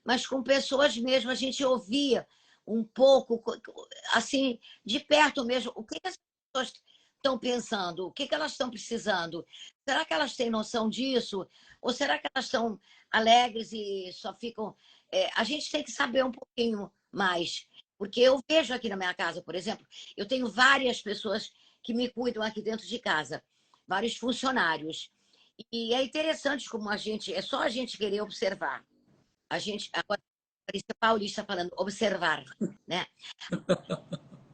mas com pessoas mesmo, a gente ouvia um pouco, assim, de perto mesmo, o que as pessoas estão pensando, o que elas estão precisando. Será que elas têm noção disso? Ou será que elas estão alegres e só ficam a gente tem que saber um pouquinho mais. Porque eu vejo aqui na minha casa, por exemplo, eu tenho várias pessoas que me cuidam aqui dentro de casa, vários funcionários. E é interessante como é só a gente querer observar. A gente, agora, Patrícia Paulista falando, observar, né?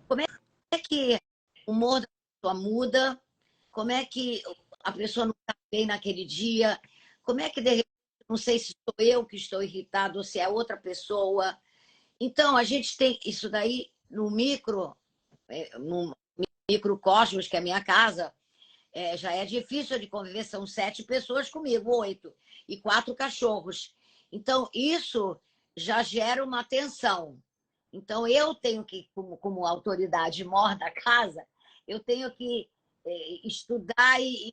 Como é que o humor da pessoa muda? Como é que a pessoa não está bem naquele dia? Como é que, de repente, não sei se sou eu que estou irritado ou se é outra pessoa. Então, a gente tem isso daí no microcosmos, que é a minha casa, já é difícil de conviver, são 7 pessoas comigo, 8, e 4 cachorros. Então, isso já gera uma tensão. Então, eu tenho que, como autoridade maior da casa, eu tenho que estudar e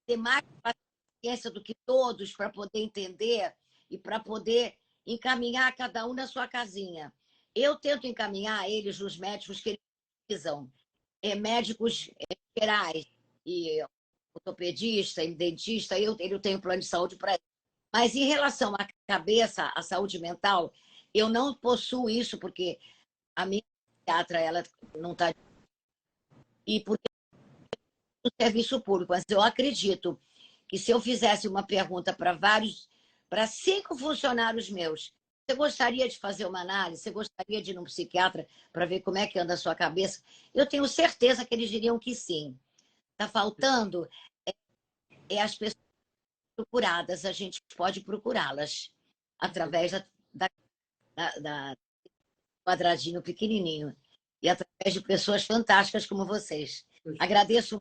ter mais paciência do que todos para poder entender e para poder encaminhar cada um na sua casinha. Eu tento encaminhar eles nos médicos que eles precisam, médicos gerais, e ortopedista, e dentista, eu tenho plano de saúde para ele. Mas em relação à cabeça, à saúde mental, eu não possuo isso, porque a minha psiquiatra, ela não está... E porque é um serviço público, mas eu acredito que se eu fizesse uma pergunta para 5 funcionários meus, você gostaria de fazer uma análise? Você gostaria de ir num psiquiatra para ver como é que anda a sua cabeça? Eu tenho certeza que eles diriam que sim. Está faltando as pessoas procuradas, a gente pode procurá-las através da quadradinho pequenininho e através de pessoas fantásticas como vocês. Agradeço